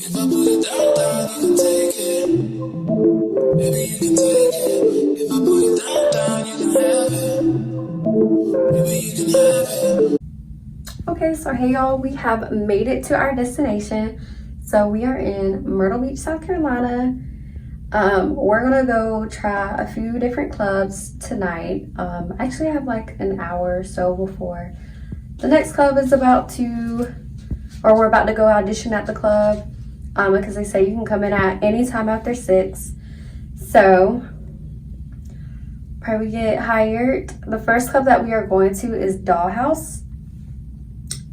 If I put it down, down, you can take it. Maybe you can take it. If I put it down, down, you can have it. Maybe you can have it. Okay, so hey y'all, we have made it to our destination. So we are in Myrtle Beach, South Carolina. We're gonna go try a few different clubs tonight. Actually I have like an hour or so before the next club is about to, or we're about to go audition at the club. Because they say you can come in at any time after 6. So pray we get hired. The first club that we are going to is Dollhouse.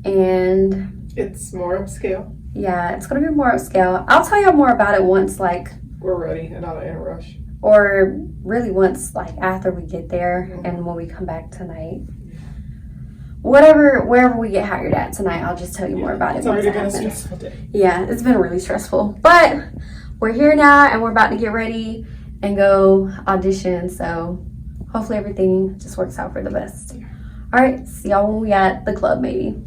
And it's more upscale. Yeah, it's gonna be more upscale. I'll tell y'all more about it once like we're ready and not in a rush. Or really once like after we get there and when we come back tonight. Wherever we get hired at tonight, I'll just tell you more about it. It's already been a stressful day. Yeah, it's been really stressful. But we're here now and we're about to get ready and go audition. So hopefully everything just works out for the best. All right, see y'all when we at the club maybe.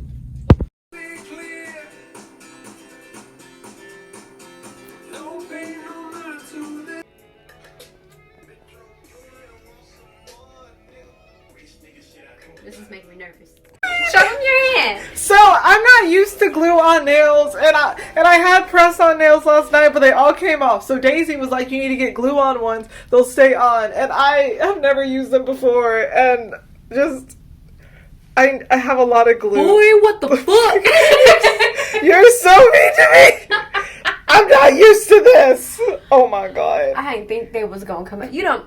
This is making me nervous. Show them your hand. So I'm not used to glue on nails, and I had press on nails last night, but they all came off. So Daisy was like, "You need to get glue on ones; they'll stay on." And I have never used them before, and just I have a lot of glue. Boy, what the fuck? You're so mean to me. I'm not used to this. Oh my god. I didn't think they was gonna come out. You don't.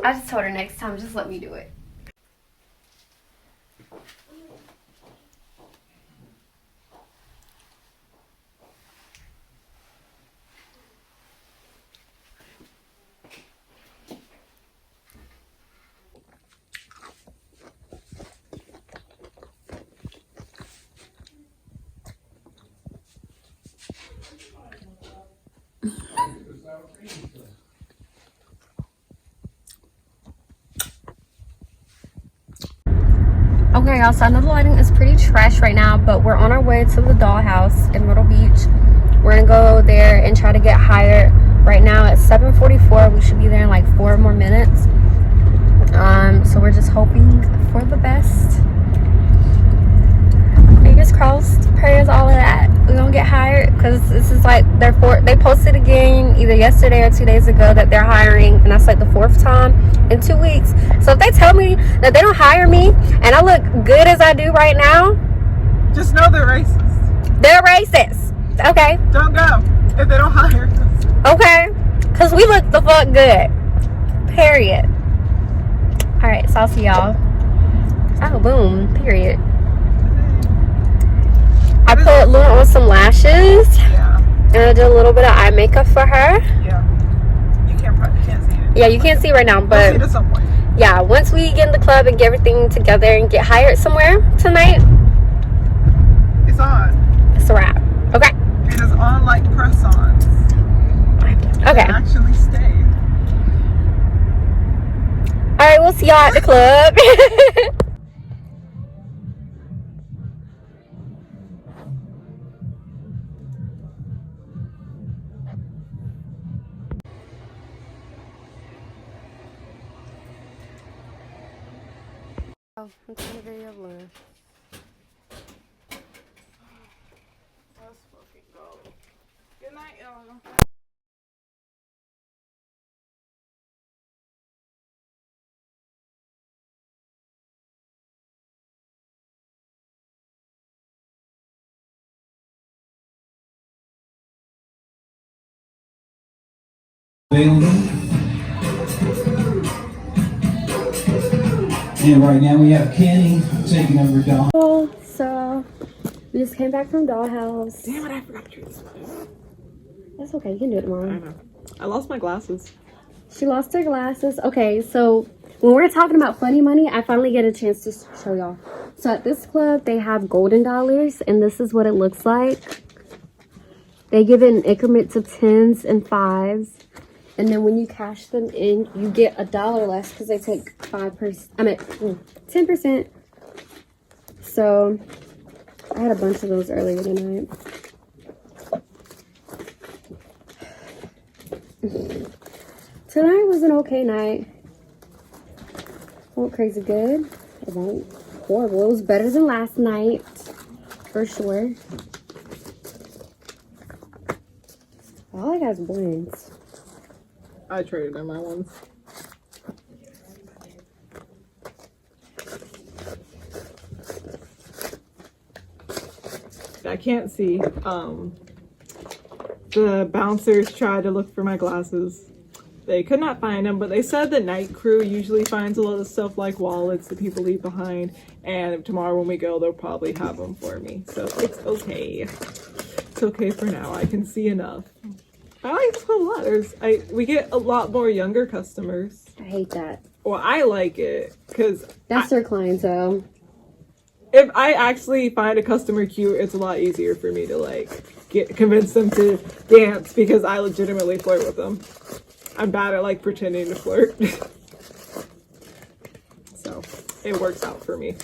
I just told her next time, just let me do it. Okay, y'all, so I know the lighting is pretty trash right now, but we're on our way to the Dollhouse in Myrtle Beach. We're gonna go there and try to get hired. Right now it's 7:44. We should be there in like 4 more minutes. So we're just hoping for the best. Fingers crossed, prayers, all of that. We're gonna get hired because this is like they posted again either yesterday or 2 days ago that they're hiring, and that's like the 4th time in 2 weeks. So if they tell me that they don't hire me and I look good as I do right now, just know they're racist. They're racist. Okay. Don't go if they don't hire us. Okay. Because we look the fuck good. Period. Alright, so I'll see y'all. Oh, boom. Period. I put Luna on some lashes. Yeah. And I did a little bit of eye makeup for her. Yeah. You can't see it. Yeah, you can't see right now, but we'll see it at some point. Yeah, once we get in the club and get everything together and get hired somewhere tonight, it's on. It's a wrap. Okay. It is on like press-ons. Okay. It actually stayed. All right, we'll see y'all at the club. Oh, I'm taking a video of Luna. Let's fucking go. Good night, y'all. And right now we have Kenny taking over Doll. Oh, so we just came back from Dollhouse. Damn it, I forgot to do this. That's okay, you can do it tomorrow. I know. I lost my glasses. She lost her glasses. Okay, so when we're talking about funny money, I finally get a chance to show y'all. So at this club, they have golden dollars, and this is what it looks like. They give it in increments of 10s and 5s. And then when you cash them in, you get $1 less because they take 5%. I mean, 10%. So I had a bunch of those earlier tonight. Tonight was an okay night. Went crazy good. It wasn't horrible. It was better than last night, for sure. All I got is blends. I traded in my ones. I can't see. The bouncers tried to look for my glasses. They could not find them, but they said the night crew usually finds a lot of stuff like wallets that people leave behind, and tomorrow when we go, they'll probably have them for me. So it's okay. It's okay for now. I can see enough. I like this club a lot. We get a lot more younger customers. I hate that. Well, I like it because that's their clientele. If I actually find a customer cute, it's a lot easier for me to like convince them to dance because I legitimately flirt with them. I'm bad at like pretending to flirt. So it works out for me.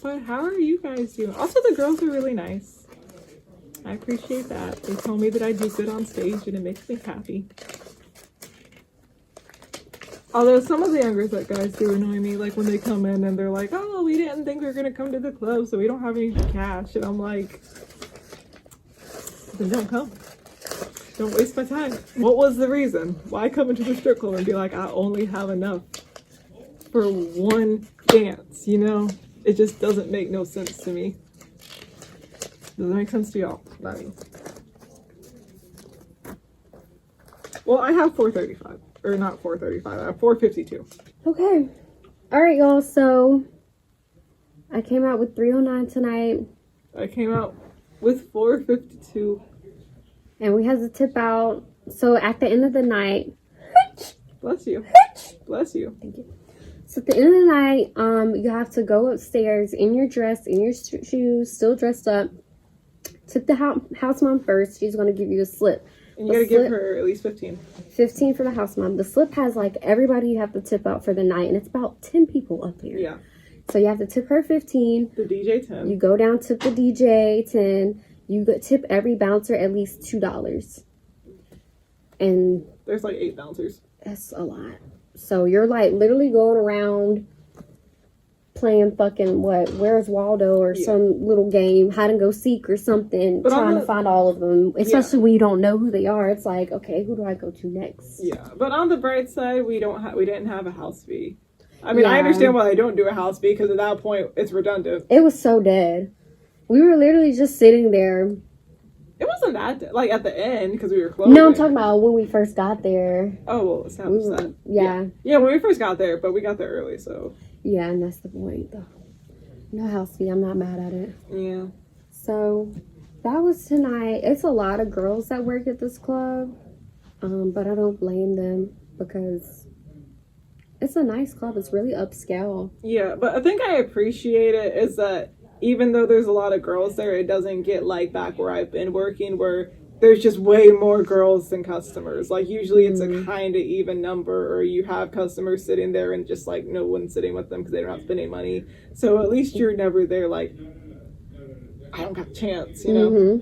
But how are you guys doing? Also, the girls are really nice. I appreciate that. They told me that I do good on stage and it makes me happy. Although some of the younger guys do annoy me, like when they come in and they're like, oh, we didn't think we were going to come to the club, so we don't have any cash. And I'm like, then don't come. Don't waste my time. What was the reason? Why come into the strip club and be like, I only have enough for one dance, you know? It just doesn't make no sense to me. Does it make sense to y'all? Not me. Well, I have 435. Or not 435. I have 452. Okay. All right, y'all. So I came out with 309 tonight. I came out with 452. And we had to tip out. So at the end of the night. Bless you. Bless you. Thank you. So at the end of the night, you have to go upstairs in your dress, in your shoes, still dressed up. Tip the house mom first. She's going to give you a slip. And you gotta give her at least 15. 15 for the house mom. The slip has like everybody you have to tip out for the night, and it's about 10 people up here. Yeah. So you have to tip her 15. The DJ 10. You go down, tip the DJ 10. You tip every bouncer at least $2. And there's like 8 bouncers. That's a lot. So you're like literally going around playing fucking Where's Waldo or some little game, hide and go seek or something, but trying to find all of them, especially when you don't know who they are. It's like, okay, who do I go to next? Yeah, but on the bright side, we didn't have a house fee. I mean, I understand why they don't do a house fee because at that point it's redundant. It was so dead. We were literally just sitting there. It wasn't that like at the end because we were closing. No, I'm talking about when we first got there. Oh, well, established that. Yeah. Yeah, when we first got there, but we got there early, so. Yeah, and that's the point, though. No house fee. I'm not mad at it. Yeah. So that was tonight. It's a lot of girls that work at this club, but I don't blame them because it's a nice club. It's really upscale. Yeah, but I think I appreciate it is that even though there's a lot of girls there, it doesn't get like back where I've been working where there's just way more girls than customers. Like usually it's a kind of even number, or you have customers sitting there and just like no one's sitting with them because they don't have to spend any money. So at least you're never there like, I don't got a chance, you know?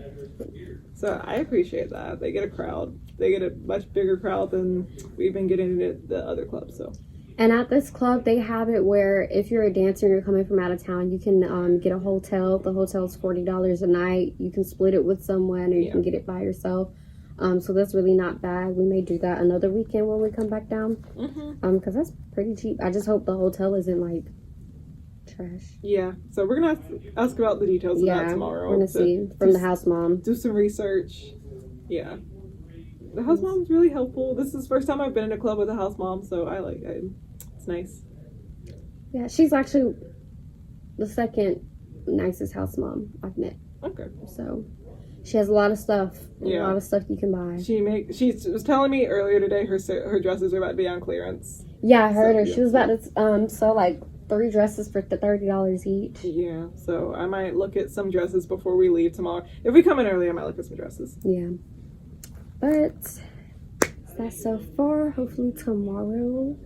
So I appreciate that. They get a crowd. They get a much bigger crowd than we've been getting at the other clubs, so. And at this club, they have it where if you're a dancer and you're coming from out of town, you can get a hotel. The hotel's $40 a night. You can split it with someone, or you can get it by yourself. So that's really not bad. We may do that another weekend when we come back down. Because that's pretty cheap. I just hope the hotel isn't like trash. Yeah. So we're gonna have to ask about the details of that tomorrow. We're gonna see from the house mom. Do some research. Yeah. The house mom's really helpful. This is the first time I've been in a club with a house mom, so I like it. It's nice. Yeah, she's actually the second nicest house mom I've met. Okay. So she has a lot of stuff. A lot of stuff you can buy. She was telling me earlier today her dresses are about to be on clearance. Yeah, I heard her. She was about to sell like 3 dresses for $30 each. Yeah, so I might look at some dresses before we leave tomorrow. If we come in early, I might look at some dresses. Yeah. But that's so far. Hopefully tomorrow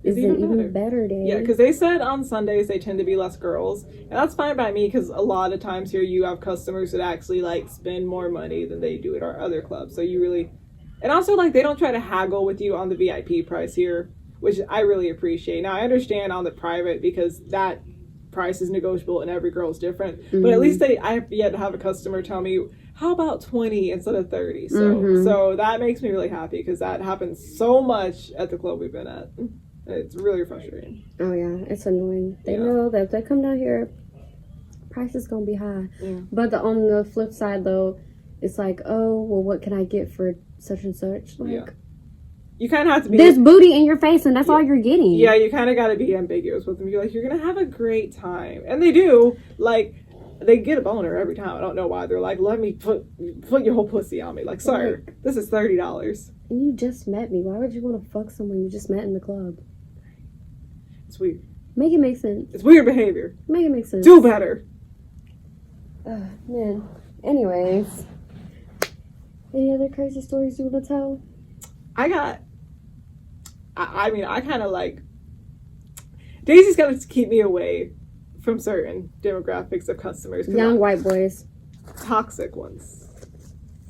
is an even better day. Yeah, because they said on Sundays they tend to be less girls, and that's fine by me because a lot of times here you have customers that actually like spend more money than they do at our other clubs. So you really, and also like they don't try to haggle with you on the VIP price here, which I really appreciate. Now I understand on the private because that price is negotiable and every girl is different, but at least I have yet to have a customer tell me, how about 20 instead of 30? So that makes me really happy because that happens so much at the club we've been at. It's really frustrating. Oh yeah, it's annoying. They know that if they come down here, price is gonna be high. Yeah. But on the flip side though, it's like, oh well, what can I get for such and such? Like, you kind of have to be. There's booty in your face, and that's all you're getting. Yeah, you kind of got to be ambiguous with them. You're like, you're gonna have a great time, and they do. Like, they get a boner every time. I don't know why. They're like, let me put your whole pussy on me. Like, sir, this is $30. And you just met me. Why would you want to fuck someone you just met in the club? It's weird. Make it make sense. It's weird behavior. Make it make sense. Do better. Man. Anyways. Any other crazy stories you want to tell? I kind of like... Daisy's got to keep me away from certain demographics of customers. Young white boys. Toxic ones.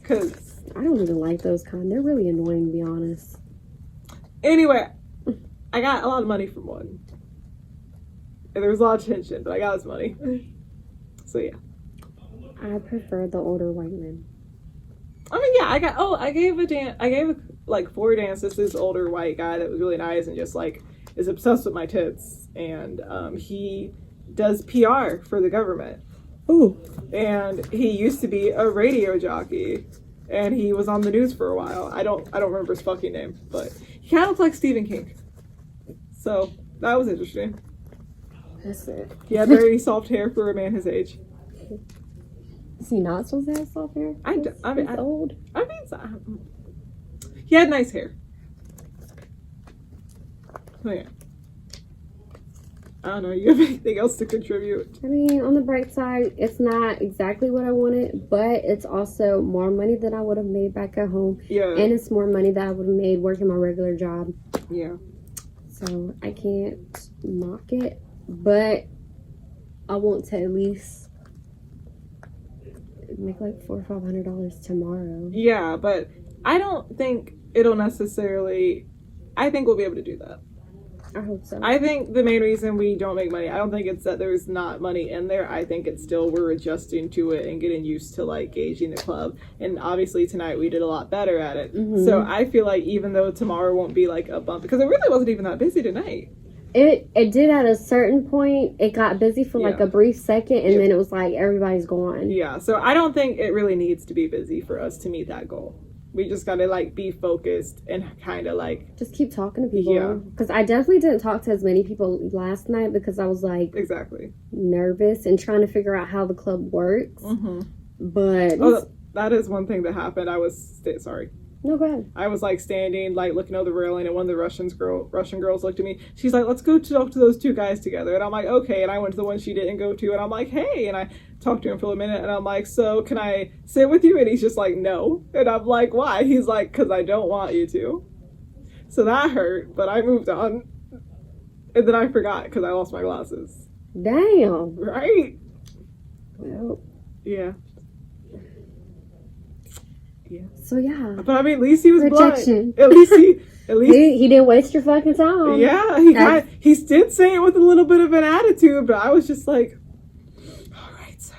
Because... I don't even like those kind. They're really annoying, to be honest. Anyway, I got a lot of money from one. And there was a lot of tension, but I got his money. So, yeah. I prefer the older white men. I mean, yeah, I gave like 4 dances to this older white guy that was really nice and just like is obsessed with my tits. And he does PR for the government. Ooh. And he used to be a radio jockey. And he was on the news for a while. I don't remember his fucking name, but he kind of looks like Stephen King. So that was interesting. That's it. He had very soft hair for a man his age. Is he not supposed to have soft hair? He's old. I mean, he had nice hair. Oh yeah. I don't know. You have anything else to contribute? I mean, on the bright side, it's not exactly what I wanted, but it's also more money than I would have made back at home. Yeah. And it's more money that I would have made working my regular job. Yeah. So I can't knock it, but I want to at least make like $400 or $500 tomorrow. Yeah, but I don't think it'll necessarily. I think we'll be able to do that. I hope so. I think the main reason we don't make money, I don't think it's that there's not money in there. I think it's still we're adjusting to it and getting used to like gauging the club. And obviously tonight we did a lot better at it. Mm-hmm. So I feel like even though tomorrow won't be like a bump, because it really wasn't even that busy tonight. It did at a certain point. It got busy for like a brief second, and then it was like everybody's gone. Yeah, so I don't think it really needs to be busy for us to meet that goal. We just gotta like be focused and kind of like just keep talking to people. Yeah, because I definitely didn't talk to as many people last night because I was like nervous and trying to figure out how the club works. Mm-hmm. But that is one thing that happened. I was sorry. No, go ahead. I was like standing, like looking over the railing, and one of the Russian girls looked at me. She's like, "Let's go talk to those 2 guys together." And I'm like, "Okay." And I went to the one she didn't go to, and I'm like, "Hey." And I talked to him for a minute, and I'm like, "So can I sit with you?" And he's just like, "No." And I'm like, "Why?" He's like, "Because I don't want you to." So that hurt, but I moved on, and then I forgot because I lost my glasses. Damn. Right. Well. Yeah. Yeah. So yeah. But I mean, at least he was rejection. Blunt. At least he didn't waste your fucking time. Yeah, he did say it with a little bit of an attitude, but I was just like, all right, sir.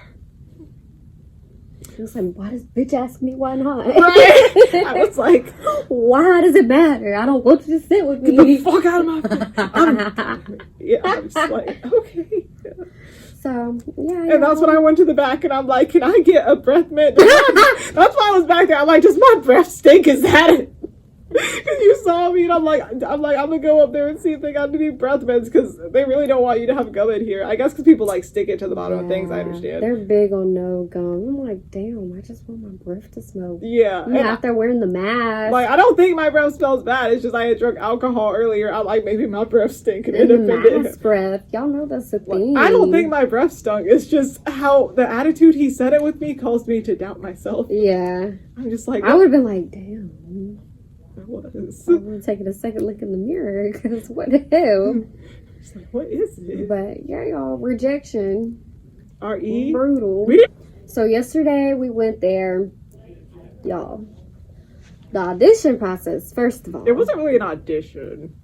He was like, why does bitch ask me why not? Right. I was like, why does it matter? I don't want you to sit with me. Get the fuck out of my face. I was like, okay. So, yeah. And that's when I went to the back and I'm like, can I get a breath mint? That's why I was back there. I'm like, does my breath stink? Is that it? Because you saw me and I'm like, I'm gonna go up there and see if they got any breath mints because they really don't want you to have gum in here. I guess because people like stick it to the bottom of things. I understand. They're big on no gum. I'm like, damn, I just want my breath to smell. Yeah. I'm out there wearing the mask. Like, I don't think my breath smells bad. It's just I had drunk alcohol earlier. I'm like, maybe my breath stinks. And the mask breath. Y'all know that's the thing. I don't think my breath stunk. It's just how the attitude he said it with me caused me to doubt myself. Yeah. I'm just like, I would have been like, damn. I was. I'm taking a second look in the mirror because what the hell? It's like, what is it? But yeah, y'all, rejection. R.E.? Brutal. So yesterday we went there, y'all. The audition process, first of all. It wasn't really an audition.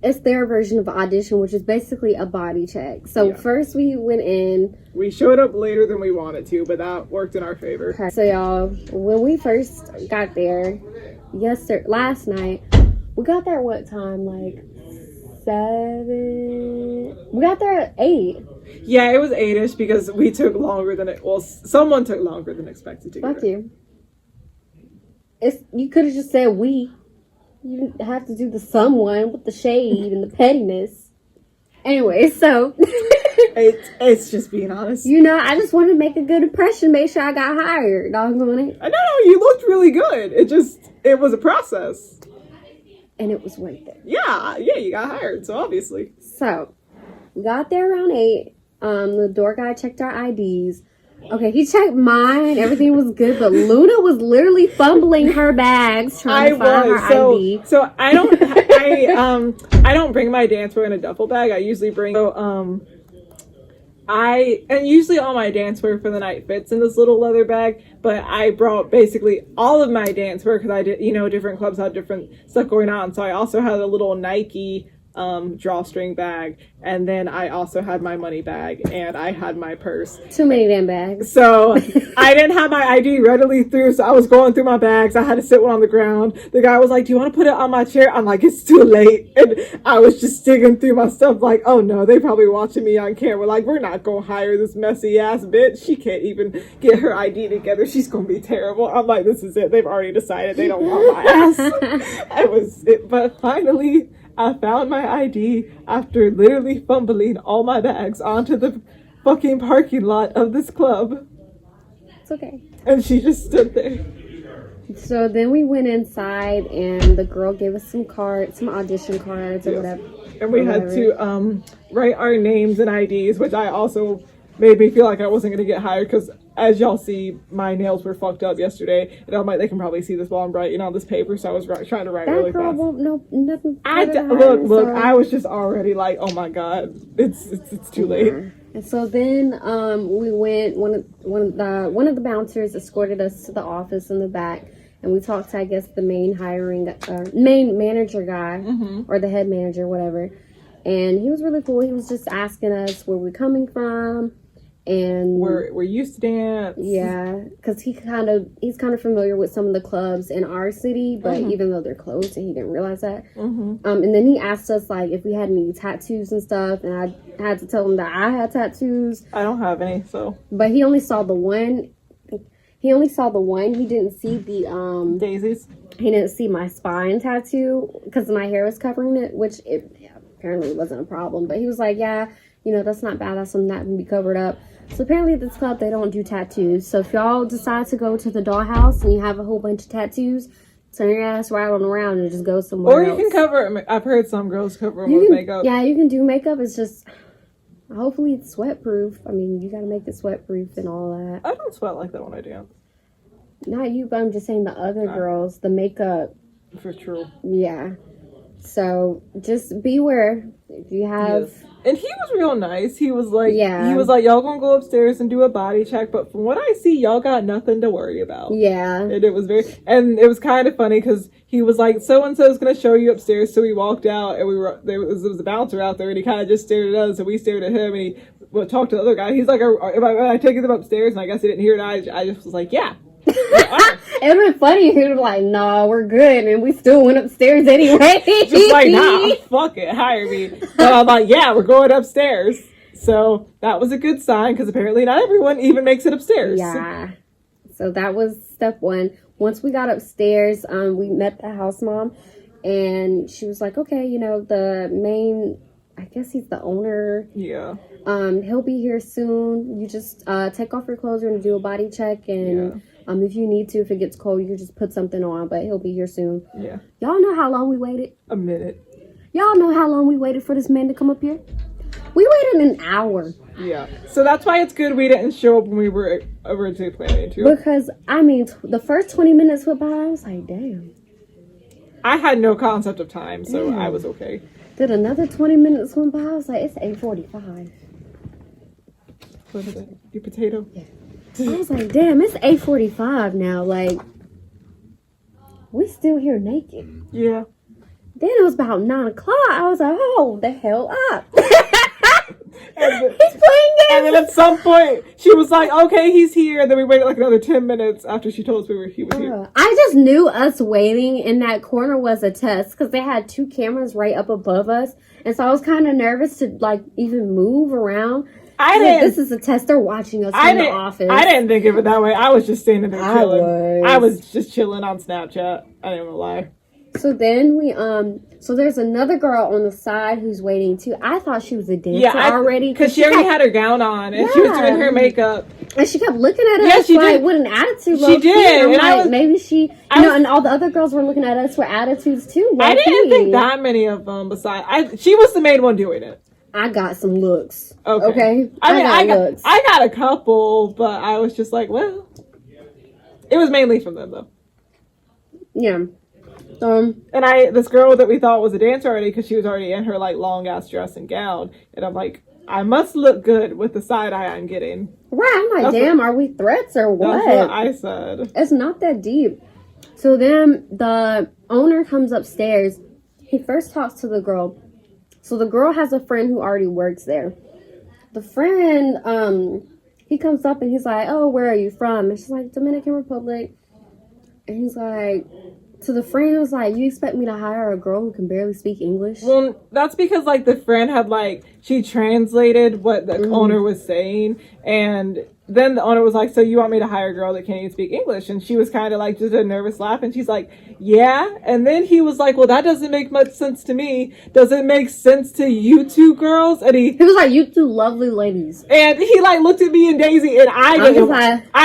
It's their version of audition, which is basically a body check. So first we went in. We showed up later than we wanted to, but that worked in our favor. Okay. So y'all, when we first got there, last night, we got there at what time? Like 7? We got there at 8. Yeah, it was 8ish because we took longer than someone took longer than expected to get Fuck you. You could have just said we. You didn't have to do the someone with the shade and the pettiness. Anyway, so it's just being honest. You know, I just wanted to make a good impression, make sure I got hired. Doggone it. I know, you looked really good. It was a process. And it was worth it. Yeah, you got hired, so obviously. So, we got there around 8. The door guy checked our IDs. Okay, he checked mine. Everything was good, but Luna was literally fumbling her bags trying to find her ID. So I don't bring my dancewear in a duffel bag. I usually bring usually all my dancewear for the night fits in this little leather bag, but I brought basically all of my dancewear because I did, different clubs had different stuff going on. So I also had a little Nike drawstring bag, and then I also had my money bag, and I had my purse. Too many damn bags. So I didn't have my ID readily through, so I was going through my bags. I had to sit one on the ground. The guy was like, do you want to put it on my chair? I'm like, it's too late. And I was just digging through my stuff like, oh no, they probably watching me on camera. Like, we're not gonna hire this messy ass bitch. She can't even get her ID together. She's gonna be terrible. I'm like, this is it. They've already decided they don't want my ass. But finally I found my ID after literally fumbling all my bags onto the fucking parking lot of this club. It's okay. And she just stood there. So then we went inside, and the girl gave us some audition cards or whatever. And we had to write our names and IDs, which I also made me feel like I wasn't going to get hired because, as y'all see, my nails were fucked up yesterday. And they can probably see this while I'm writing on this paper, so I was trying to write really fast. Nothing. Look, I was just already like, oh my god, it's too late. And so then we went. One of the bouncers escorted us to the office in the back, and we talked to, I guess, the main manager guy, or the head manager, whatever. And he was really cool. He was just asking us where we're coming from, and where we used to dance. Yeah, because he's kind of familiar with some of the clubs in our city, but even though they're closed, and he didn't realize that. And then he asked us like if we had any tattoos and stuff, and I had to tell him that I had tattoos. I don't have any, so. But he only saw the one. He didn't see the daisies. He didn't see my spine tattoo because my hair was covering it, which apparently wasn't a problem. But he was like, yeah, that's not bad. That's something that can be covered up. So apparently at this club, they don't do tattoos. So if y'all decide to go to the dollhouse and you have a whole bunch of tattoos, turn your ass right on around and just go somewhere else. Or you can cover it. I've heard some girls cover them with makeup. Yeah, you can do makeup. It's just, hopefully it's sweat proof. I mean, you got to make it sweat proof and all that. I don't sweat like that when I dance. Not you, but I'm just saying the other girls, the makeup. For true. Yeah. So just beware if you have. Yes. And he was real nice. He was like, y'all gonna go upstairs and do a body check, but from what I see, y'all got nothing to worry about. Yeah. And it was kind of funny because he was like, so and so's gonna show you upstairs. So we walked out, and there was a bouncer out there, and he kind of just stared at us, and we stared at him, and he talked to the other guy. He's like, am I taking them upstairs? And I guess he didn't hear it. I just was like, yeah. It would be funny if he was like, "No, we're good," and we still went upstairs anyway. Just like, nah, fuck it, hire me. But I'm like, yeah, we're going upstairs. So that was a good sign because apparently not everyone even makes it upstairs. Yeah. So that was step one. Once we got upstairs, we met the house mom, and she was like, "Okay, the main, I guess he's the owner. Yeah. He'll be here soon. You just take off your clothes. We're gonna do a body check and." If you need to, if it gets cold, you can just put something on, but he'll be here soon. Yeah. Y'all know how long we waited? A minute. Y'all know how long we waited for this man to come up here? We waited an hour. Yeah. So that's why it's good we didn't show up when we were originally planning to. Because, the first 20 minutes went by, I was like, damn. I had no concept of time, so I was okay. Did another 20 minutes went by? I was like, it's 8:45. What is it? Your potato? Yeah. I was like, damn, it's 8:45 now. Like, we still here naked. Yeah. Then it was about 9 o'clock. I was like, hold the hell up. Then, He's playing games. and then at some point, she was like, okay, he's here. And then we waited like another 10 minutes after she told us he was here. I just knew us waiting in that corner was a test because they had 2 cameras right up above us. And so I was kind of nervous to like even move around. This is a test. They're watching us from the office. I didn't think of it that way. I was just standing there chilling. I was just chilling on Snapchat. I didn't even lie. So then so there's another girl on the side who's waiting too. I thought she was a dancer already. Because she already had her gown on and she was doing her makeup. And she kept looking at us with an attitude. She did. And I'm like, maybe she, and all the other girls were looking at us with attitudes too. I didn't think that many of them besides. She was the main one doing it. I got some looks. Okay. I got a couple, but I was just like, well. It was mainly from them though. Yeah. And this girl that we thought was a dancer already, because she was already in her like long ass dress and gown, and I'm like, I must look good with the side eye I'm getting. Right, I'm like, damn, are we threats or what? That's what I said. It's not that deep. So then the owner comes upstairs. He first talks to the girl. So the girl has a friend who already works there. The friend, he comes up and he's like, oh, where are you from? And she's like, Dominican Republic. And he's like, to the friend, it was like, you expect me to hire a girl who can barely speak English? Well, that's because, like, the friend had, like, she translated what the owner was saying, and then the owner was like, so you want me to hire a girl that can't even speak English? And she was kind of, like, just a nervous laugh, and she's like, yeah. And then he was like, well, that doesn't make much sense to me. Does it make sense to you two girls? And he was like, you two lovely ladies. And he, like, looked at me and Daisy, and I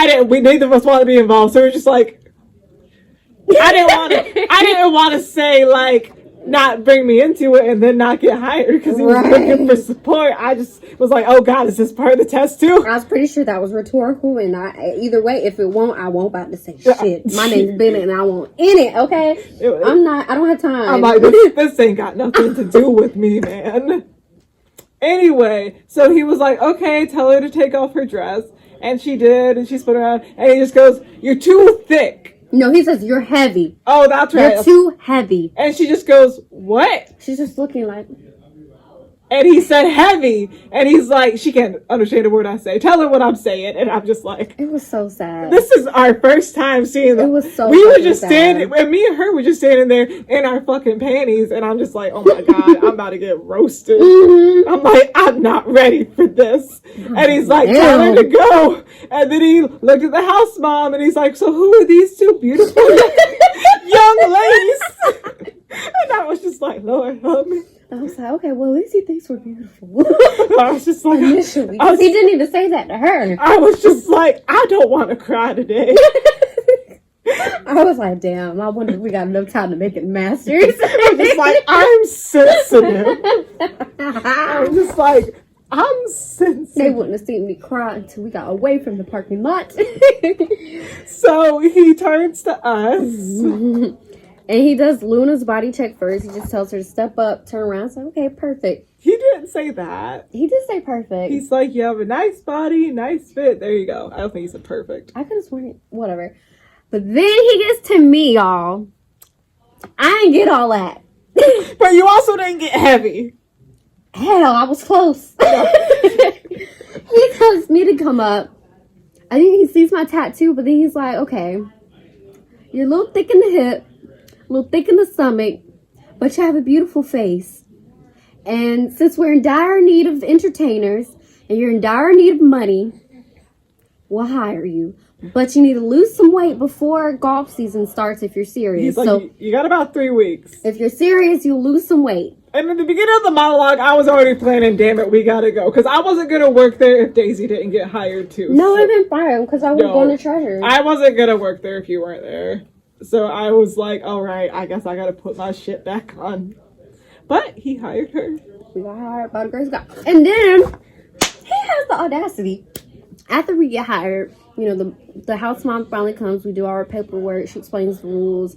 didn't, we neither of us want to be involved, so we're just like, I didn't want to say, like, not bring me into it and then not get hired because he was looking for support. I just was like, oh God, is this part of the test too? I was pretty sure that was rhetorical, and either way, if it won't, I won't about to say shit. My name's Bennett and I won't in it, okay? I don't have time. I'm like, this ain't got nothing to do with me, man. Anyway, so he was like, okay, tell her to take off her dress. And she did, and she spun around, and he just goes, you're too thick. No, he says, you're heavy. Oh, that's right. You're too heavy. And she just goes, what? She's just looking like... And he said heavy. And he's like, she can't understand a word I say. Tell her what I'm saying. And I'm just like... It was so sad. This is our first time seeing them. It was so We were just standing... And me and her were just standing there in our fucking panties. And I'm just like, oh my God, I'm about to get roasted. Mm-hmm. I'm like, I'm not ready for this. And he's like, tell her to go. And then he looked at the house mom. And he's like, so who are these two beautiful young ladies? And I was just like, Lord, help me. I was like, okay, well, at least he thinks we're beautiful. I was just like... Initially. He didn't even say that to her. I was just like, I don't want to cry today. I was like, damn, I wonder if we got enough time to make it masters. I'm just like, I'm sensitive. I'm just like, I'm sensitive. They wouldn't have seen me cry until we got away from the parking lot. So he turns to us. And he does Luna's body check first. He just tells her to step up, turn around. So, okay, perfect. He didn't say that. He did say perfect. He's like, you have a nice body, nice fit. There you go. I don't think he said perfect. I could have sworn, whatever. But then he gets to me, y'all. I didn't get all that. But you also didn't get heavy. Hell, I was close. He tells me to come up. I think he sees my tattoo, but then he's like, okay, you're a little thick in the hip. A little thick in the stomach, but you have a beautiful face. And since we're in dire need of entertainers, and you're in dire need of money, we'll hire you. But you need to lose some weight before golf season starts if you're serious. He's like, so you got about 3 weeks. If you're serious, you'll lose some weight. And in the beginning of the monologue, I was already planning, damn it, we gotta go. Because I wasn't going to work there if Daisy didn't get hired too. No, I didn't fire him because I was going to Treasure. I wasn't going to work there if you weren't there. So I was like, all right, I guess I got to put my shit back on. But he hired her. We got hired by the grace of God. And then he has the audacity. After we get hired, you know, the house mom finally comes. We do our paperwork. She explains the rules.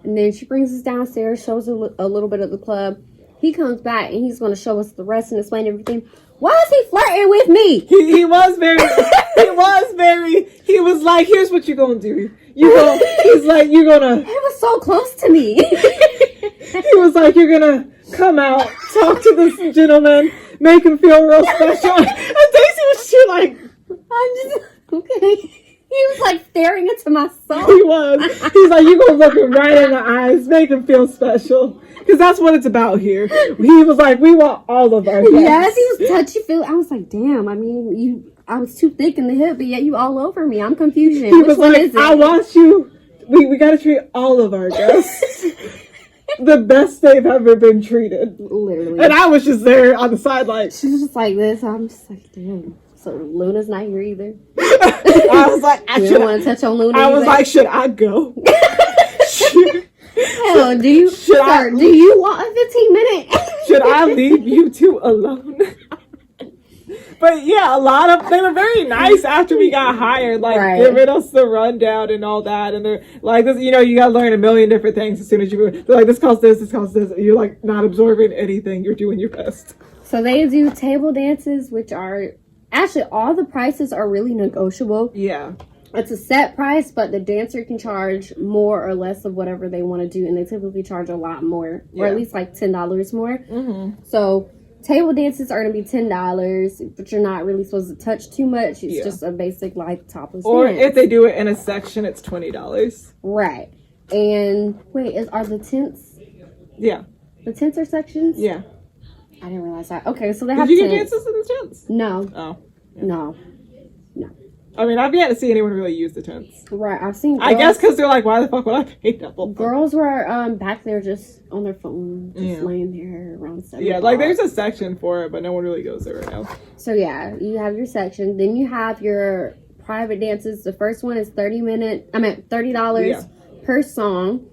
And then she brings us downstairs, shows a little bit of the club. He comes back and he's going to show us the rest and explain everything. Why is he flirting with me? He was like, here's what you're going to do. He's like, you're going to. He was so close to me. He was like, you're going to come out, talk to this gentleman, make him feel real special. And Daisy was just like, I'm just, okay. He was like staring into my soul. He was. He's like, you're going to look him right in the eyes, make him feel special. Because that's what it's about here. He was like, we want all of our guests. Yes, he was touchy feel. I was like, damn, I mean, I was too thick in the hip, but yet you all over me. I'm confused. He was like, I want you, we got to treat all of our guests the best they've ever been treated. Literally. And I was just there on the side like. She was just like this. I'm just like, damn. So Luna's not here either. I was like, you don't want to touch on Luna. I was like, should I go? Hell, do you want a 15-minute? Should I leave you two alone? But yeah, they were very nice after we got hired, like giving us the rundown and all that. And they're like, this, you gotta learn a million different things as soon as they're like, this costs this costs this. You're like not absorbing anything. You're doing your best. So they do table dances, which are actually all the prices are really negotiable. Yeah. It's a set price, but the dancer can charge more or less of whatever they want to do, and they typically charge a lot more, or at least like $10 more. Mm-hmm. So table dances are going to be $10, but you're not really supposed to touch too much. It's just a basic like topless or dance. if they do it in a section, it's $20. Right. And wait, are the tents? Yeah. The tents are sections? Yeah. I didn't realize that. Okay, so they have Did you tents. get dances in the tents? No. Oh. Yeah. No. I mean, I've yet to see anyone really use the tents. Right, I've seen girls, I guess because they're like, why the fuck would I pay double? Girls were back there just on their phone, just laying there around 7 Yeah, o'clock. like there's a section for it, but no one really goes there right now. So yeah, you have your section. Then you have your private dances. The first one is $30 per song.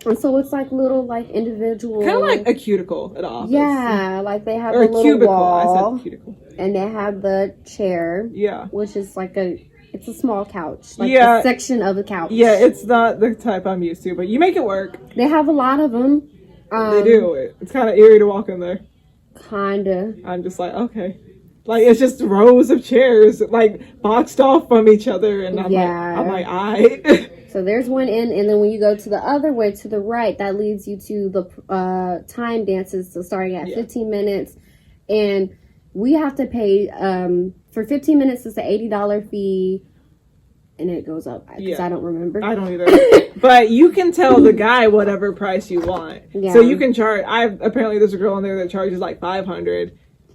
And so it's like little like individual, kind of like a cuticle at office. Yeah, like they have or a a little cubicle. wall. I said cuticle. And they have the chair. Yeah. Which is like it's a small couch. Like a section of a couch. Yeah, it's not the type I'm used to, but you make it work. They have a lot of them. They do. It's kind of eerie to walk in there. Kinda. I'm just like, okay. Like, it's just rows of chairs, like, boxed off from each other, and I'm like, aight. So there's one end, and then when you go to the other way, to the right, that leads you to the time dances, so starting at 15 minutes, and we have to pay, for 15 minutes, it's an $80 fee, and it goes up, because I don't remember. I don't either. But you can tell the guy whatever price you want. Yeah. So you can charge, apparently there's a girl in there that charges like $500,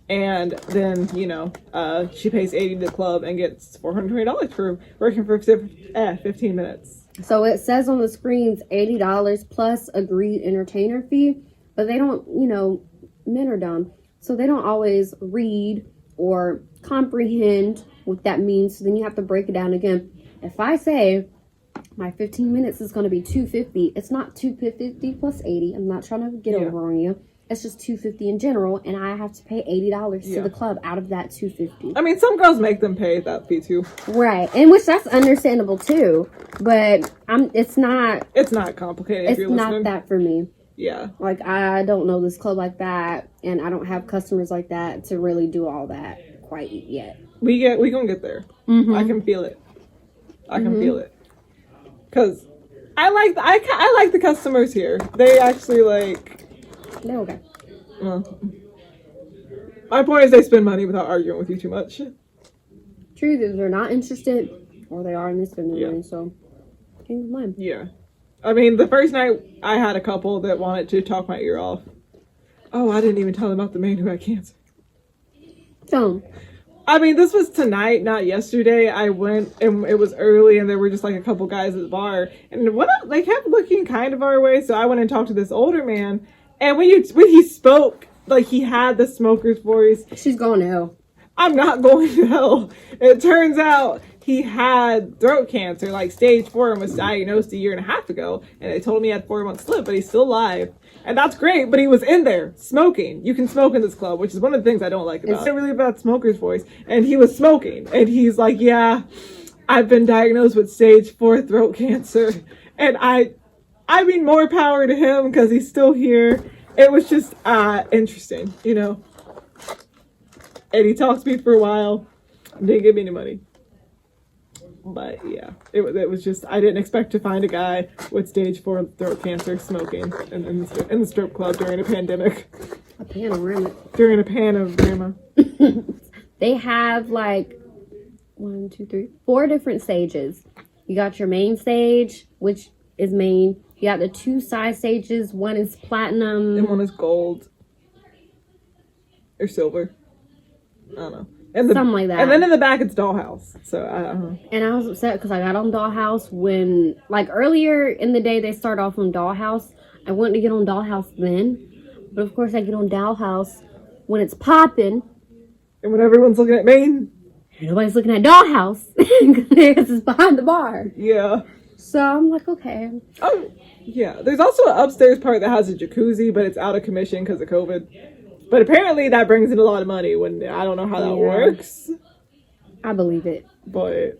and then, she pays $80 to the club and gets $420 for working for 15 minutes. So it says on the screens $80 plus agreed entertainer fee, but they don't, men are dumb. So they don't always read or comprehend what that means. So then you have to break it down again. If I say my 15 minutes is going to be $250, it's not $250 plus 80. I'm not trying to get over on you. It's just $250 in general, and I have to pay $80 to the club out of that $250. I mean, some girls make them pay that fee too. Right, and which that's understandable too. But it's not. It's not complicated. It's not that for me. Yeah. Like I don't know this club like that, and I don't have customers like that to really do all that quite yet. We gonna get there. Mm-hmm. I can feel it. I can feel it. Cause I like the customers here. They actually like. They're okay. Well, my point is they spend money without arguing with you too much. True, that they're not interested, or they are and they spend their money, so change mine. Yeah. I mean, the first night I had a couple that wanted to talk my ear off. Oh, I didn't even tell them about the man who had cancer. So, I mean, this was tonight, not yesterday. I went and it was early and there were just like a couple guys at the bar. And they kept looking kind of our way, so I went and talked to this older man. And when he spoke, like he had the smoker's voice. She's going to hell. I'm not going to hell. It turns out he had throat cancer, like stage 4, and was diagnosed a year and a half ago. And they told him he had 4 months left, but he's still alive. And that's great, but he was in there smoking. You can smoke in this club, which is one of the things I don't like about it. It's not really about smoker's voice. And he was smoking. And he's like, yeah, I've been diagnosed with stage 4 throat cancer. And I mean, more power to him because he's still here. It was just interesting, you know. And he talked to me for a while. Didn't give me any money. But yeah, it was just, I didn't expect to find a guy with stage 4 throat cancer smoking in the strip club during a pandemic. A panorama. During a panorama. They have like 1, 2, 3, 4 different stages. You got your main stage, which is main. You got the 2 side stages. One is platinum. And one is gold. Or silver. I don't know. And something like that. And then in the back it's Dollhouse. So I don't know. And I was upset because I got on Dollhouse when, like, earlier in the day they start off on Dollhouse. I wanted to get on Dollhouse then. But of course I get on Dollhouse when it's popping. And when everyone's looking at Maine. Nobody's looking at Dollhouse. Because it's behind the bar. Yeah. So I'm like, okay. Oh, yeah. There's also an upstairs part that has a jacuzzi, but it's out of commission because of COVID. But apparently that brings in a lot of money when I don't know how that works. I believe it. But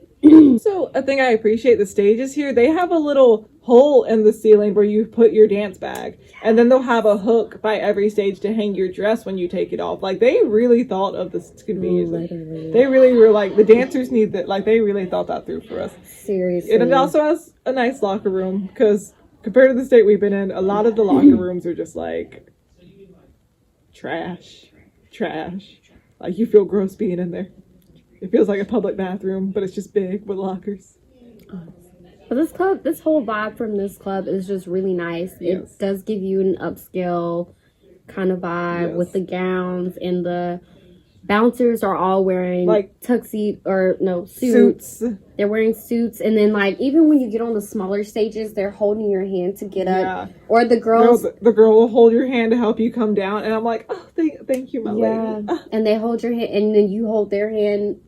so a thing I appreciate the stages here, they have a little hole in the ceiling where you put your dance bag. And then they'll have a hook by every stage to hang your dress when you take it off. Like they really thought of this convenience. They really were like, the dancers need that. Like they really thought that through for us. Seriously. And it also has a nice locker room because compared to the state we've been in, a lot of the locker rooms are just like trash. Like you feel gross being in there. It feels like a public bathroom, but it's just big with lockers. But this whole vibe from this club is just really nice. Yes. It does give you an upscale kind of vibe with the gowns, and the bouncers are all wearing like suits. They're wearing suits, and then like even when you get on the smaller stages, they're holding your hand to get up. Or the girls, the girl will hold your hand to help you come down, and I'm like, oh, thank you, my lady. And they hold your hand, and then you hold their hand.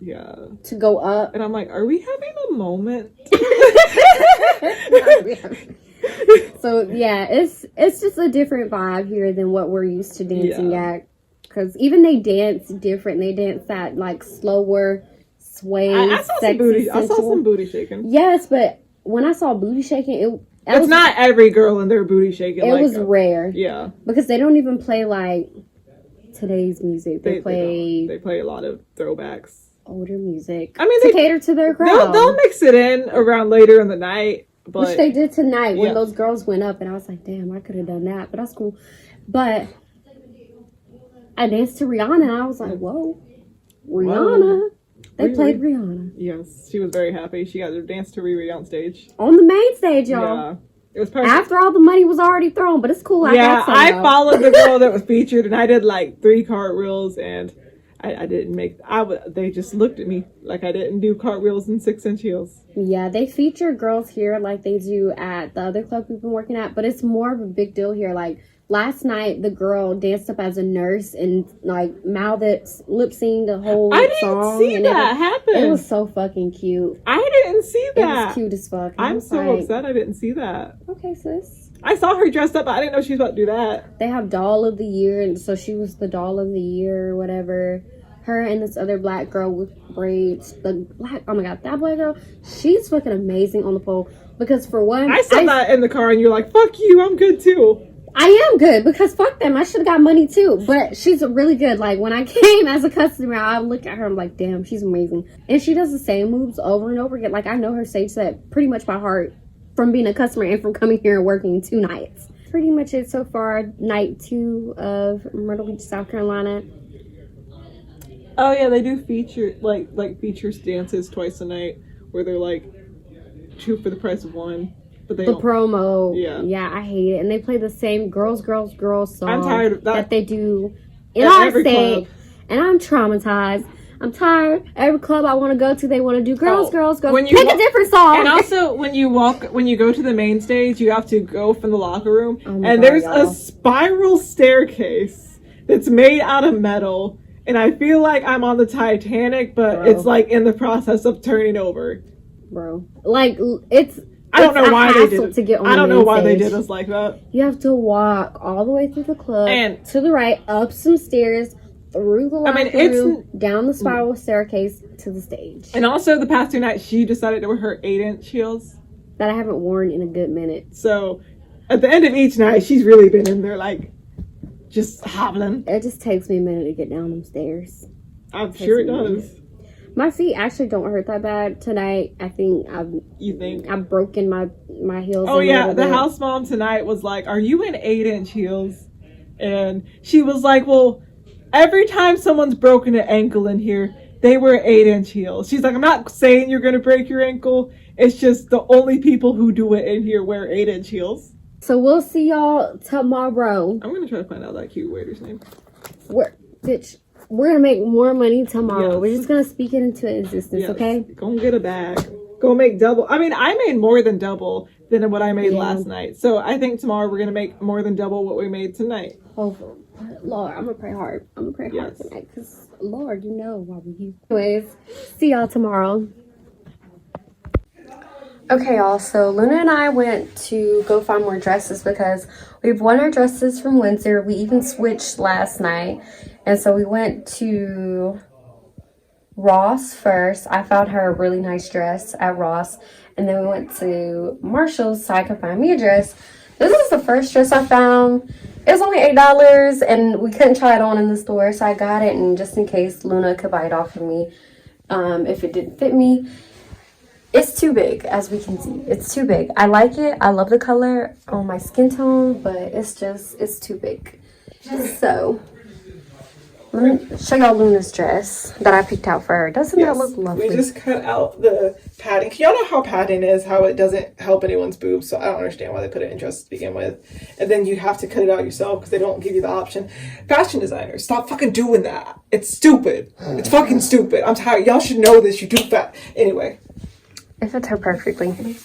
Yeah. To go up. And I'm like, are we having a moment? So yeah, it's just a different vibe here than what we're used to dancing at. Because even they dance different. They dance that like slower, sway, I saw sexy, some booty. sensual. I saw some booty shaking. Yes, but when I saw booty shaking, it's not every girl in their booty shaking. It was rare. Yeah. Because they don't even play like today's music. They play a lot of throwbacks. Older music. I mean, to cater to their crowd. They'll mix it in around later in the night. But which they did tonight when those girls went up, and I was like, damn, I could have done that, but that's cool. But I danced to Rihanna, and I was like, whoa, Rihanna. Whoa. They played Rihanna. Yes, she was very happy. She got to dance to Riri on stage. On the main stage, y'all. Yeah. It was perfect. After all the money was already thrown, but it's cool. I followed the girl that was featured, and I did like 3 cartwheels, and I didn't make. They just looked at me like I didn't do cartwheels in 6-inch heels. Yeah, they feature girls here like they do at the other club we've been working at, but it's more of a big deal here. Like last night, the girl danced up as a nurse and like lip synced the whole song. I didn't see that happen. It was so fucking cute. I didn't see that. It was cute as fuck. I'm so upset I didn't see that. Okay, sis. I saw her dressed up, but I didn't know she was about to do that. They have doll of the year, and so she was the doll of the year or whatever. Her and this other black girl with braids. Oh my god, that black girl, she's fucking amazing on the pole. Because for one, I saw that in the car, and you're like, fuck you, I'm good too. I am good, because fuck them, I should have got money too. But she's really good. Like, when I came as a customer, I look at her, I'm like, damn, she's amazing. And she does the same moves over and over again. Like, I know her stage set pretty much by heart from being a customer and from coming here and working 2 nights. Pretty much it so far. Night 2 of Myrtle Beach, South Carolina. Oh yeah, they do feature features dances twice a night where they're like 2 for the price of 1. But the promo, yeah, I hate it. And they play the same girls song. I'm tired of that they do in our state, and I'm traumatized. I'm tired. Every club I want to go to, they want to do girls. Pick a different song. And also, when you go to the main stage, you have to go from the locker room, and there's a spiral staircase that's made out of metal. And I feel like I'm on the Titanic, but it's like in the process of turning over. Bro. Like, I don't know why they did it. To get on I don't know why stage. they did us like that. You have to walk all the way through the club, and to the right, up some stairs, through the locker room, down the spiral staircase to the stage. And also, the past 2 nights, she decided to wear her 8-inch heels. that I haven't worn in a good minute. So at the end of each night, she's really been in there like just hobbling. It just takes me a minute to get down them stairs. I'm sure it does. My feet actually don't hurt that bad tonight. I think I've broken my heels. Oh yeah, the house mom tonight was like, "Are you in 8-inch heels?" And she was like, "Well, every time someone's broken an ankle in here, they wear 8-inch heels." She's like, "I'm not saying you're gonna break your ankle. It's just the only people who do it in here wear 8-inch heels." So we'll see y'all tomorrow. I'm gonna try to find out that cute waiter's name. We're gonna make more money tomorrow. Yes. We're just gonna speak it into existence, Yes. okay? Go and get a bag. Go make double. I mean, I made more than double than what I made last night. So I think tomorrow we're gonna make more than double what we made tonight. Hopefully. Lord, I'm gonna pray hard. I'm gonna pray hard tonight, because Lord, you know why we here. Anyways, see y'all tomorrow. Okay, y'all, so Luna and I went to go find more dresses because we've won our dresses from Windsor. We even switched last night. And so we went to Ross first. I found her a really nice dress at Ross. And then we went to Marshall's so I could find me a dress. This is the first dress I found. It was only $8 and we couldn't try it on in the store. So I got it, and just in case Luna could buy it off of me if it didn't fit me. It's too big, as we can see. It's too big. I like it. I love the color on my skin tone, but it's too big. So, let me show y'all Luna's dress that I picked out for her. Doesn't that look lovely? We just cut out the padding. Y'all know how padding is, how it doesn't help anyone's boobs, so I don't understand why they put it in dresses to begin with. And then you have to cut it out yourself because they don't give you the option. Fashion designers, stop fucking doing that. It's stupid. It's fucking stupid. I'm tired. Y'all should know this. You do fat. Anyway. It fits her perfectly.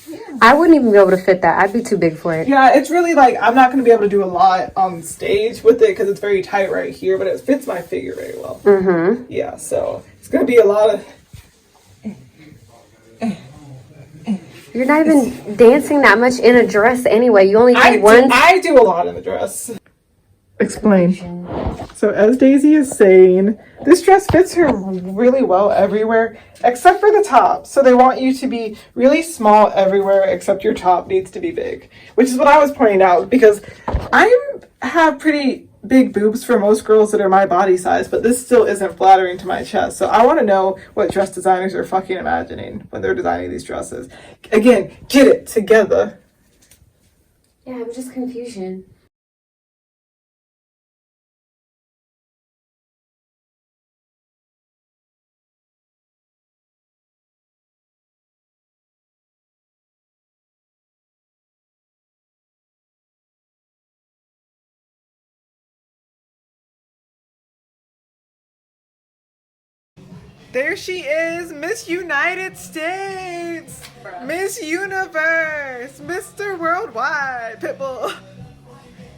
I wouldn't even be able to fit that. I'd be too big for it. Yeah, it's really like, I'm not going to be able to do a lot on stage with it because it's very tight right here, but it fits my figure very well. Mm-hmm. Yeah, so it's going to be a lot of... You're not even dancing that much in a dress anyway. You only do one... I do a lot in the dress. Explain. So as Daisy is saying, this dress fits her really well everywhere except for the top. So they want you to be really small everywhere except your top needs to be big, which is what I was pointing out because I have pretty big boobs for most girls that are my body size, but this still isn't flattering to my chest. So I want to know what dress designers are fucking imagining when they're designing these dresses. Again, get it together. Yeah, it was just confusion. There she is, Miss United States, Miss Universe, Mr. Worldwide, Pitbull.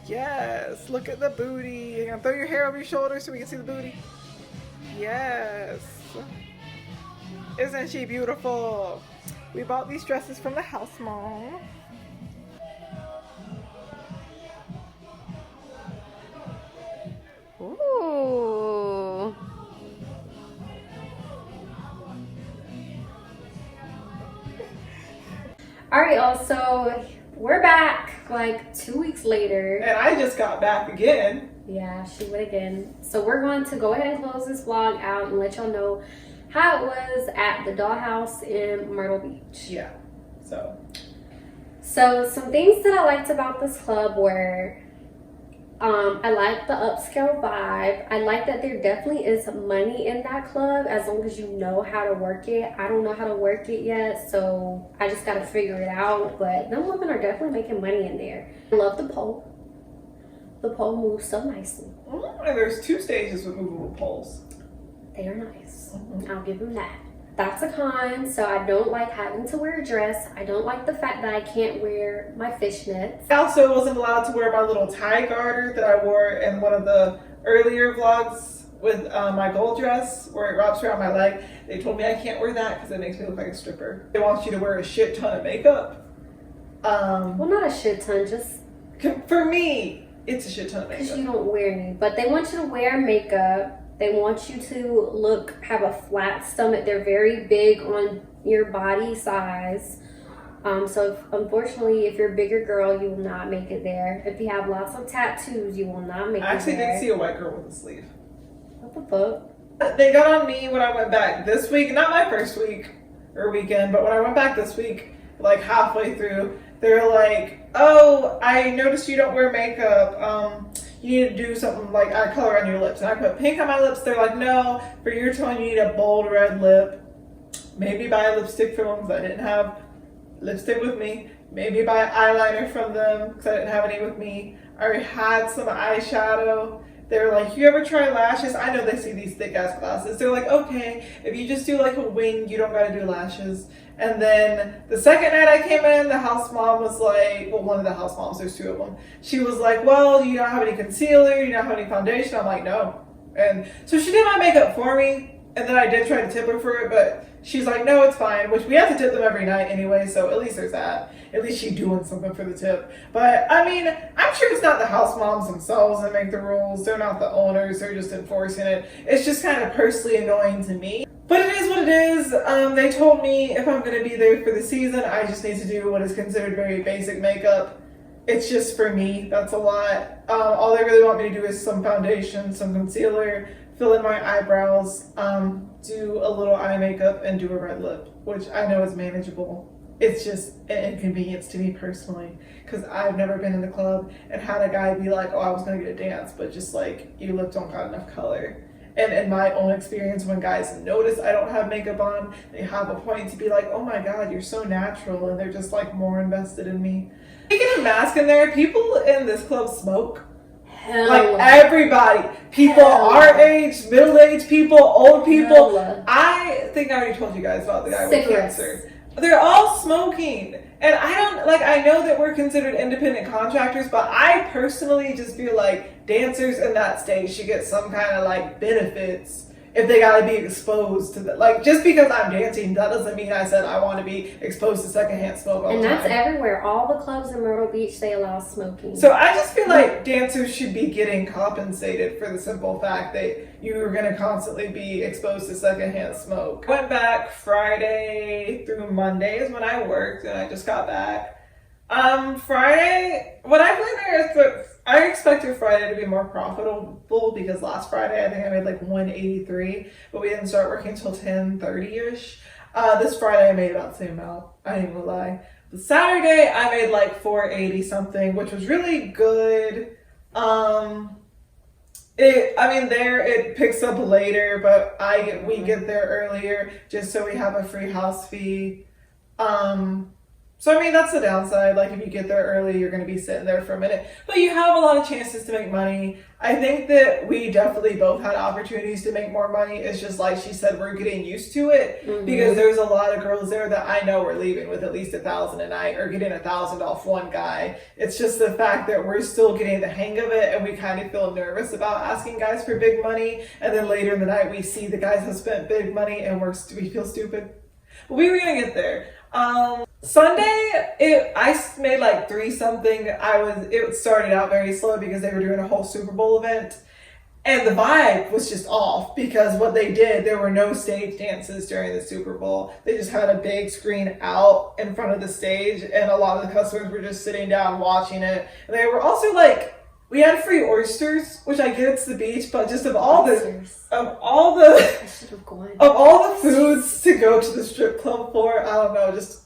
Yes, look at the booty. And throw your hair over your shoulders so we can see the booty. Yes. Isn't she beautiful? We bought these dresses from the house mall. Ooh. Alright, y'all, so we're back like 2 weeks later. And I just got back again. Yeah, she went again. So we're going to go ahead and close this vlog out and let y'all know how it was at the dollhouse in Myrtle Beach. Yeah, so some things that I liked about this club were I like the upscale vibe. I like that there definitely is money in that club as long as you know how to work it. I don't know how to work it yet, so I just got to figure it out. But them women are definitely making money in there. I love the pole. The pole moves so nicely. and there's 2 stages with movable poles. They are nice. I'll give them that. That's a con. So I don't like having to wear a dress. I don't like the fact that I can't wear my fishnets. I also wasn't allowed to wear my little tie garter that I wore in one of the earlier vlogs with my gold dress where it wraps around my leg. They told me I can't wear that because it makes me look like a stripper. They want you to wear a shit ton of makeup. Well, not a shit ton, just... For me, it's a shit ton of makeup. Because you don't wear any. But they want you to wear makeup. They want you to have a flat stomach. They're very big on your body size. So unfortunately, if you're a bigger girl, you will not make it there. If you have lots of tattoos, you will not make it there. I actually did see a white girl with a sleeve. What the fuck? They got on me when I went back this week, not my first week or weekend, but when I went back this week, like halfway through, they're like, oh, I noticed you don't wear makeup. You need to do something like eye color on your lips. And I put pink on my lips. They're like, no, for your tone, you need a bold red lip. Maybe buy a lipstick from them because I didn't have lipstick with me. Maybe buy eyeliner from them because I didn't have any with me. I already had some eyeshadow. They were like, you ever try lashes? I know they see these thick ass glasses. They're like, okay, if you just do like a wing, you don't gotta do lashes. And then the second night I came in, the house mom was like, well, one of the house moms, there's two of them. She was like, well, you don't have any concealer, you don't have any foundation. I'm like, no. And so she did my makeup for me. And then I did try to tip her for it, but she's like, no, it's fine, which we have to tip them every night anyway, so at least there's that. At least she's doing something for the tip. But, I mean, I'm sure it's not the house moms themselves that make the rules. They're not the owners. They're just enforcing it. It's just kind of personally annoying to me. But it is what it is. They told me if I'm going to be there for the season, I just need to do what is considered very basic makeup. It's just for me. That's a lot. All they really want me to do is some foundation, some concealer, fill in my eyebrows, do a little eye makeup, and do a red lip, which I know is manageable. It's just an inconvenience to me personally, because I've never been in the club and had a guy be like, oh, I was going to get a dance, but just like, your lip don't got enough color. And in my own experience, when guys notice I don't have makeup on, they have a point to be like, oh my God, you're so natural, and they're just like more invested in me. Speaking of mask in there, people in this club smoke. Hell. Like everybody, people our age, middle-aged people, old people. Hell. I think I already told you guys about the guy with Cigarettes. cancer. They're all smoking, and I don't like. I know that we're considered independent contractors, but I personally just feel like dancers in that stage should get some kind of like benefits if they gotta be exposed to that. Like, just because I'm dancing, that doesn't mean I said I want to be exposed to secondhand smoke all And the time. that's everywhere. All the clubs in Myrtle Beach, they allow smoking. So I just feel like dancers should be getting compensated for the simple fact that you are going to constantly be exposed to secondhand smoke. I went back Friday through Monday is when I worked, and I just got back. Friday, what I went there is that I expected Friday to be more profitable because last Friday I think I made like $183, but we didn't start working until 10:30ish. This Friday I made about the same amount. I ain't gonna lie. But Saturday I made like $480 something, which was really good. It picks up later, but we get there earlier just so we have a free house fee. So, I mean, that's the downside. Like, if you get there early, you're going to be sitting there for a minute. But you have a lot of chances to make money. I think that we definitely both had opportunities to make more money. It's just like she said, we're getting used to it. Mm-hmm. Because there's a lot of girls there that I know are leaving with at least $1,000 a night or getting $1,000 off one guy. It's just the fact that we're still getting the hang of it, and we kind of feel nervous about asking guys for big money. And then later in the night, we see the guys have spent big money and we feel stupid. But we were going to get there. Sunday, I made like 3 something. It started out very slow because they were doing a whole Super Bowl event, and the vibe was just off because what they did, there were no stage dances during the Super Bowl. They just had a big screen out in front of the stage, and a lot of the customers were just sitting down watching it. And they were also like, we had free oysters, which I get it's the beach, but just of all the foods to go to the strip club for, I don't know, just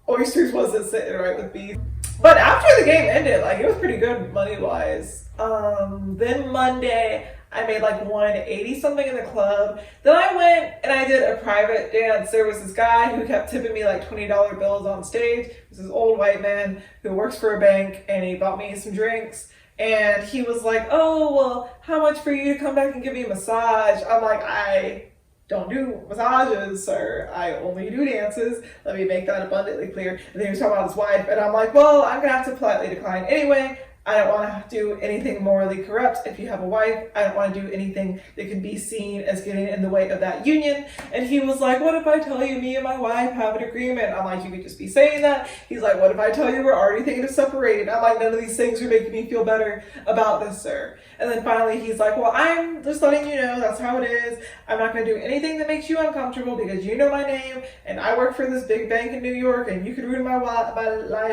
oysters wasn't sitting right with me. But after the game ended, like, it was pretty good money-wise. Then Monday, I made like $180 something in the club. Then I went and I did a private dance. There was this guy who kept tipping me like $20 bills on stage. It was this old white man who works for a bank, and he bought me some drinks. And he was like, oh, well, how much for you to come back and give me a massage? I'm like, I don't do massages, sir. I only do dances. Let me make that abundantly clear. And then he was talking about his wife, and I'm like, well, I'm going to have to politely decline anyway. I don't want to do anything morally corrupt. If you have a wife, I don't want to do anything that can be seen as getting in the way of that union. And he was like, what if I tell you me and my wife have an agreement? I'm like, you could just be saying that. He's like, what if I tell you we're already thinking of separating? I'm like, none of these things are making me feel better about this, sir. And then finally he's like, well, I'm just letting you know that's how it is. I'm not going to do anything that makes you uncomfortable because you know my name and I work for this big bank in New York and you could ruin my life,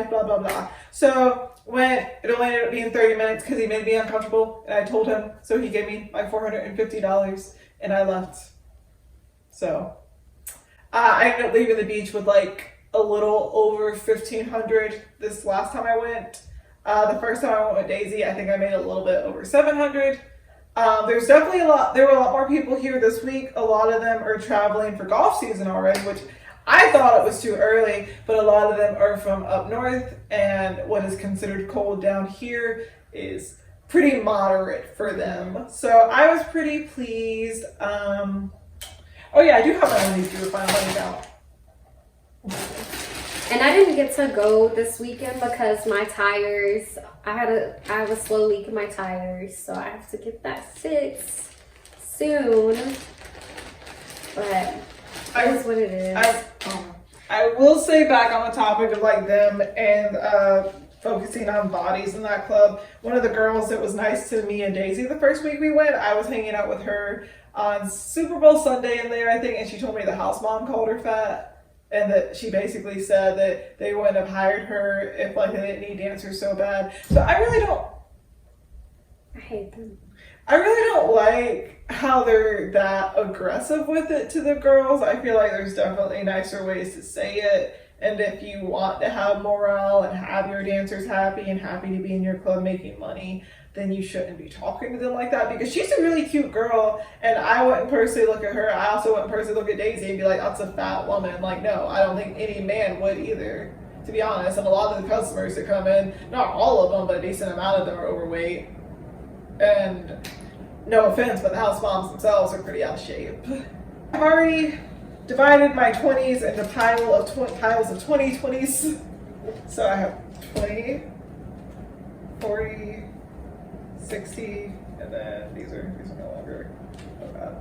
blah, blah, blah. So when it only ended up being 30 minutes because he made me uncomfortable and I told him, so he gave me my $450 and I left. So I ended up leaving the beach with like a little over $1,500 this last time I went. The first time I went with Daisy, I think I made a little bit over $700. There's definitely there were a lot more people here this week. A lot of them are traveling for golf season already, which I thought it was too early, but a lot of them are from up north, and what is considered cold down here is pretty moderate for them. So I was pretty pleased. Oh yeah, I do have my own leaf to find money out. And I didn't get to go this weekend because my tires, I have a slow leak in my tires, so I have to get that fixed soon. But it is what it is. I will say, back on the topic of like them and focusing on bodies in that club, one of the girls that was nice to me and Daisy the first week we went, I was hanging out with her on Super Bowl Sunday in there, I think, and she told me the house mom called her fat. And that she basically said that they wouldn't have hired her if like they didn't need dancers so bad. So I hate them. I really don't like how they're that aggressive with it to the girls. I feel like there's definitely nicer ways to say it. And if you want to have morale and have your dancers happy and happy to be in your club making money, then you shouldn't be talking to them like that, because she's a really cute girl and I wouldn't personally look at her. I also wouldn't personally look at Daisy and be like, that's a fat woman. Like, no, I don't think any man would either, to be honest. And a lot of the customers that come in, not all of them, but a decent amount of them are overweight. And no offense, but the house moms themselves are pretty out of shape. I've already divided my 20s into piles of 20s. So I have 20, 40, 60, and then these are no longer. Oh god.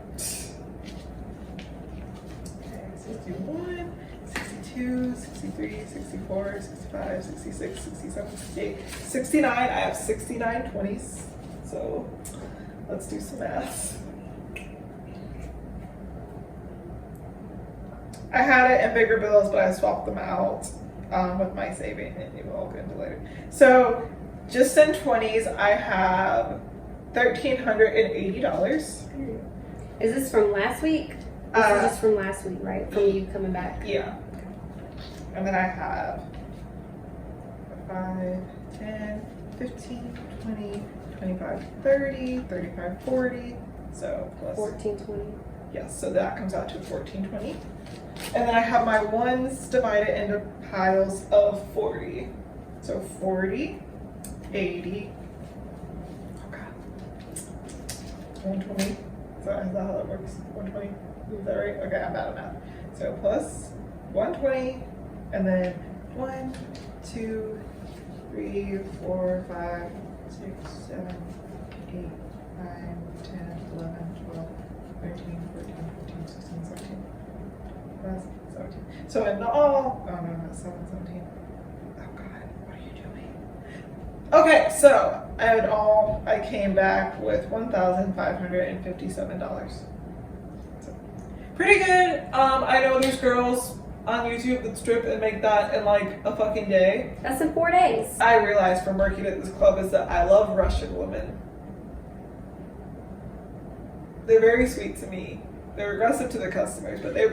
Okay, 61, 62, 63, 64, 65, 66, 67, 68, 69. I have 69 20s. So let's do some math. I had it in bigger bills, but I swapped them out with my saving, and you will get into later. So just in 20s, I have $1,380. Is this from last week? This is just from last week, right? From you coming back? Yeah. And then I have 5, 10, 15, 20, 25, 30, 35, 40. So plus 1420. Yes, so that comes out to 1420. And then I have my ones divided into piles of 40. So 40, 80, oh god, 120. Is that how that works? 120? Is that right? Okay, I'm bad at math. So plus 120, and then 1, 2, 3, 4, 5, 6, 7, 8, 9, 10, 11, 12, 13, 14, 15, 16, 17. 17. So in all, oh no, not 7, 17. Oh god, what are you doing? Okay, so I came back with $1,557. So, pretty good. I know there's girls on YouTube that strip and make that in like a fucking day. That's in 4 days. I realized from working at this club is that I love Russian women. They're very sweet to me. They're aggressive to the customers, but they're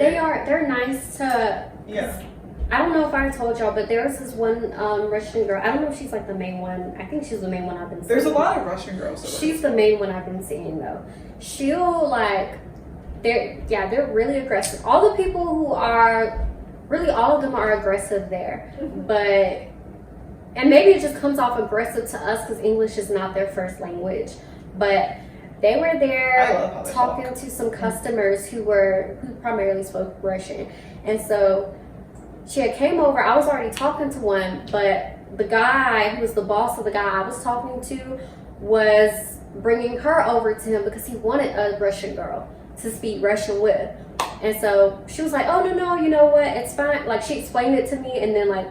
nice to. Yeah. I don't know if I told y'all, but there was this one Russian girl. I don't know if she's like the main one. I think she's the main one I've been seeing. There's a lot of Russian girls. She's the main one I've been seeing though. She'll like, they're really aggressive. All the people who are, really all of them are aggressive there. But, and maybe it just comes off aggressive to us because English is not their first language. But they were there talking to some customers who primarily spoke Russian. And so she had came over. I was already talking to one, but the guy who was the boss of the guy I was talking to was bringing her over to him because he wanted a Russian girl to speak Russian with. And so she was like, oh, no, you know what? It's fine. Like, she explained it to me, and then, like,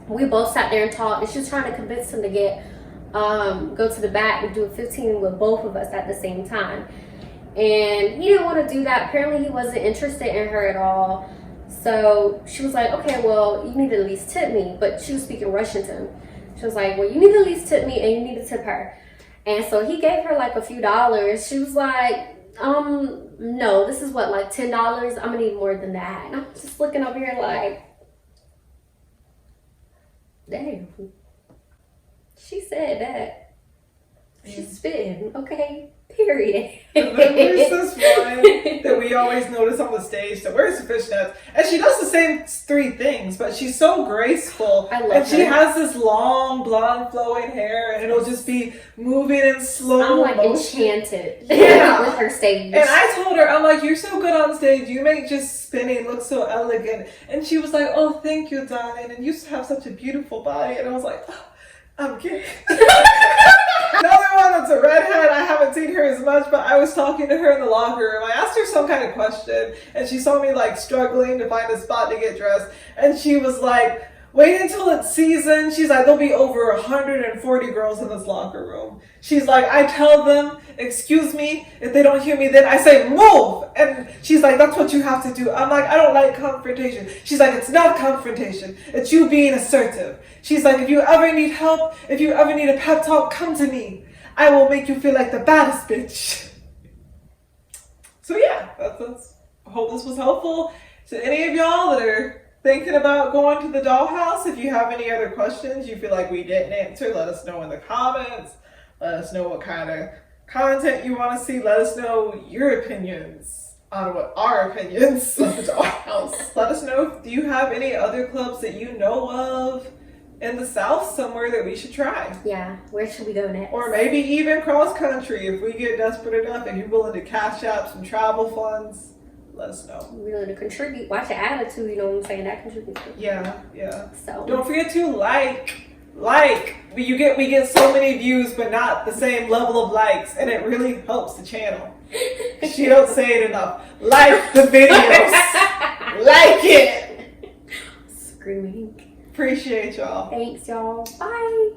we both sat there and talked, and she was trying to convince him to get go to the back and do a 15 with both of us at the same time. And he didn't want to do that. Apparently he wasn't interested in her at all. So she was like, okay, well, you need to at least tip me. But she was speaking Russian to him. She was like, well, you need to at least tip me and you need to tip her. And so he gave her like a few dollars. She was like, no, this is what, like $10? I'm gonna need more than that. And I'm just looking over here like, damn. She said that. She's spitting, okay? Period. And then there's this one that we always notice on the stage that wears the fishnets, and she does the same 3 things, but she's so graceful. I love and she her. has this long blonde flowing hair, and it'll just be moving in slow I'm like motion. enchanted Yeah. with her stage. And I told her, I'm like, you're so good on stage. You make just spinning look so elegant. And she was like, oh, thank you, darling. And you have such a beautiful body. And I was like, oh, I'm kidding. Another one that's a redhead, I haven't seen her as much, but I was talking to her in the locker room. I asked her some kind of question, and she saw me like struggling to find a spot to get dressed, and she was like, wait until it's season. She's like, there'll be over 140 girls in this locker room. She's like, I tell them, excuse me, if they don't hear me, then I say, move. And she's like, that's what you have to do. I'm like, I don't like confrontation. She's like, it's not confrontation. It's you being assertive. She's like, if you ever need help, if you ever need a pep talk, come to me. I will make you feel like the baddest bitch. So yeah, that's I hope this was helpful to any of y'all that are thinking about going to the dollhouse. If you have any other questions you feel like we didn't answer, let us know in the comments. Let us know what kind of content you want to see. Let us know your opinions on what our opinions of the dollhouse. Let us know, do you have any other clubs that you know of in the South somewhere that we should try? Yeah, where should we go next? Or maybe even cross country if we get desperate enough and you're willing to cash out some travel funds. Let us know. We're willing to contribute. Watch your attitude, you know what I'm saying? That contributes. Yeah. So Don't forget to like. We get so many views, but not the same level of likes, and it really helps the channel. She don't say it enough. Like the videos. Like it. Screaming. Appreciate y'all. Thanks, y'all. Bye.